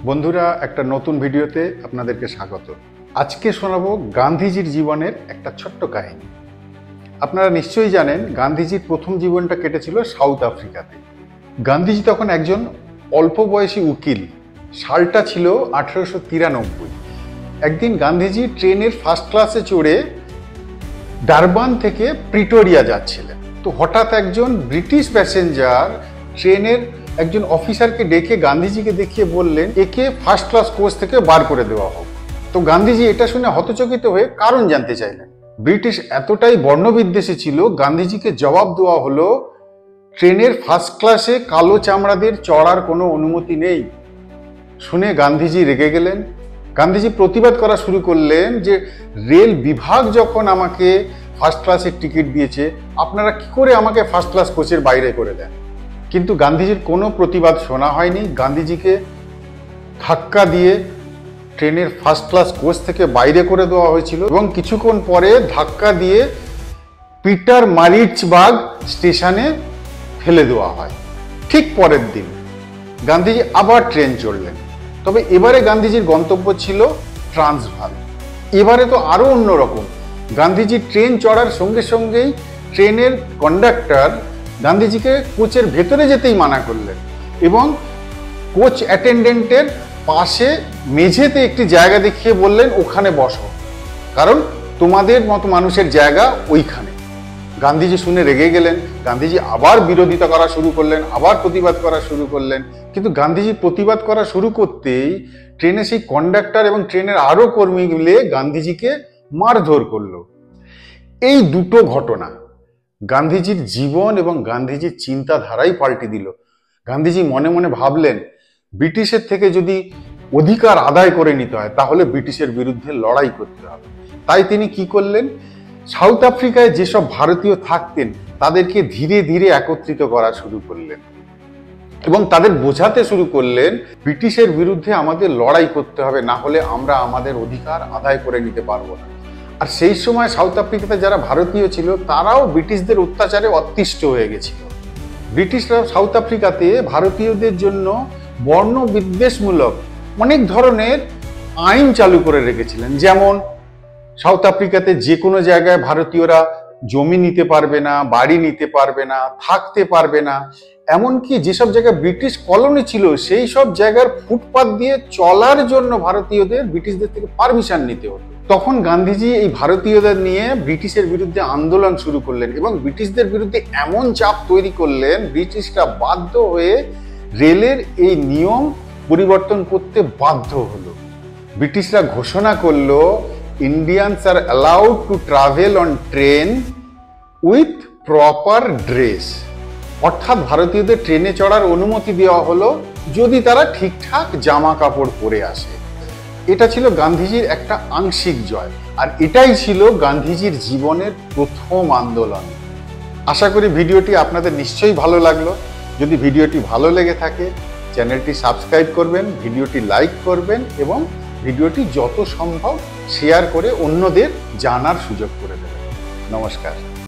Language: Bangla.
বন্ধুরা, একটা নতুন ভিডিওতে আপনাদেরকে স্বাগত। আজকে শোনাবো গান্ধীজির জীবনের একটা ছোট্ট কাহিনী। আপনারা নিশ্চয়ই জানেন গান্ধীজির প্রথম জীবনটা কেটেছিল সাউথ আফ্রিকাতে। গান্ধীজি তখন একজন অল্প বয়সী উকিল। সালটা ছিল 1893। একদিন গান্ধীজি ট্রেনের ফার্স্ট ক্লাসে চড়ে ডারবান থেকে প্রিটোরিয়া যাচ্ছিলেন। তো হঠাৎ একজন ব্রিটিশ প্যাসেঞ্জার ট্রেনের একজন অফিসারকে ডেকে গান্ধীজিকে দেখিয়ে বললেন, একে ফার্স্ট ক্লাস কোচ থেকে বার করে দেওয়া হোক। তো গান্ধীজি এটা শুনে হতচকিত হয়ে কারণ জানতে চাইলেন। ব্রিটিশ এতটাই বর্ণবিদ্বেষী ছিল, গান্ধীজিকে জবাব দেওয়া হলো, ট্রেনের ফার্স্ট ক্লাসে কালো চামড়াদের চড়ার কোনো অনুমতি নেই। শুনে গান্ধীজি রেগে গেলেন। গান্ধীজি প্রতিবাদ করা শুরু করলেন যে রেল বিভাগ যখন আমাকে ফার্স্ট ক্লাসের টিকিট দিয়েছে, আপনারা কি করে আমাকে ফার্স্ট ক্লাস কোচের বাইরে করে দেন? কিন্তু গান্ধীজির কোনো প্রতিবাদ শোনা হয়নি। গান্ধীজিকে ধাক্কা দিয়ে ট্রেনের ফার্স্ট ক্লাস কোচ থেকে বাইরে করে দেওয়া হয়েছিল এবং কিছুক্ষণ পরে ধাক্কা দিয়ে পিটার মারিটসবার্গ স্টেশনে ফেলে দেওয়া হয়। ঠিক পরের দিন গান্ধীজি আবার ট্রেন চড়লেন। তবে এবারে গান্ধীজির গন্তব্য ছিল ট্রান্সভাল। এবারে তো আরো অন্যরকম। গান্ধীজি ট্রেন চড়ার সঙ্গে সঙ্গেই ট্রেনের কন্ডাক্টর গান্ধীজিকে কোচের ভেতরে যেতেই মানা করলেন এবং কোচ অ্যাটেন্ডেন্টের পাশে মেঝেতে একটি জায়গা দেখিয়ে বললেন, ওখানে বসো, কারণ তোমাদের মতো মানুষের জায়গা ওইখানে। গান্ধীজি শুনে রেগে গেলেন। গান্ধীজি আবার বিরোধিতা করা শুরু করলেন, আবার প্রতিবাদ করা শুরু করলেন। কিন্তু গান্ধীজি প্রতিবাদ করা শুরু করতেই ট্রেনে সেই কন্ডাক্টর এবং ট্রেনের আরো কর্মী মিলে গান্ধীজিকে মারধর করলো। এই দুটো ঘটনা গান্ধীজির জীবন এবং গান্ধীজির চিন্তাধারাই পাল্টে দিল। গান্ধীজি মনে মনে ভাবলেন, ব্রিটিশের থেকে যদি অধিকার আদায় করে নিতে হয় তাহলে ব্রিটিশের বিরুদ্ধে লড়াই করতে হবে। তাই তিনি কি করলেন, সাউথ আফ্রিকায় যেসব ভারতীয় থাকতেন তাদেরকে ধীরে ধীরে একত্রিত করা শুরু করলেন এবং তাদের বোঝাতে শুরু করলেন, ব্রিটিশের বিরুদ্ধে আমাদের লড়াই করতে হবে, না হলে আমরা আমাদের অধিকার আদায় করে নিতে পারবো না। আর সেই সময় সাউথ আফ্রিকাতে যারা ভারতীয় ছিল তারাও ব্রিটিশদের অত্যাচারে অতিষ্ঠ হয়ে গেছিল। ব্রিটিশরা সাউথ আফ্রিকাতে ভারতীয়দের জন্য বর্ণ বিদ্বেষমূলক অনেক ধরনের আইন চালু করে রেখেছিলেন। যেমন সাউথ আফ্রিকাতে যে কোনো জায়গায় ভারতীয়রা জমি নিতে পারবে না, বাড়ি নিতে পারবে না, থাকতে পারবে না। এমনকি যেসব জায়গায় ব্রিটিশ কলোনি ছিল সেই সব জায়গার ফুটপাত দিয়ে চলার জন্য ভারতীয়দের ব্রিটিশদের থেকে পারমিশন নিতে হতো। তখন গান্ধীজি এই ভারতীয়দের নিয়ে ব্রিটিশের বিরুদ্ধে আন্দোলন শুরু করলেন এবং ব্রিটিশদের বিরুদ্ধে এমন চাপ তৈরি করলেন, ব্রিটিশরা বাধ্য হয়ে রেলের এই নিয়ম পরিবর্তন করতে বাধ্য হলো। ব্রিটিশরা ঘোষণা করলো, Indians R allowed to travel on train with proper dress. অর্থাৎ ভারতীয়দের ট্রেনে চড়ার অনুমতি দেওয়া হলো যদি তারা ঠিকঠাক জামা কাপড় পরে আসে। এটা ছিল গান্ধীজির একটা আংশিক জয়, আর এটাই ছিল গান্ধীজির জীবনের প্রথম আন্দোলন। আশা করি ভিডিওটি আপনাদের নিশ্চয়ই ভালো লাগলো। যদি ভিডিওটি ভালো লেগে থাকে চ্যানেলটি সাবস্ক্রাইব করবেন, ভিডিওটি লাইক করবেন এবং ভিডিওটি যত সম্ভব শেয়ার করে অন্যদের জানার সুযোগ করে দেবেন। নমস্কার।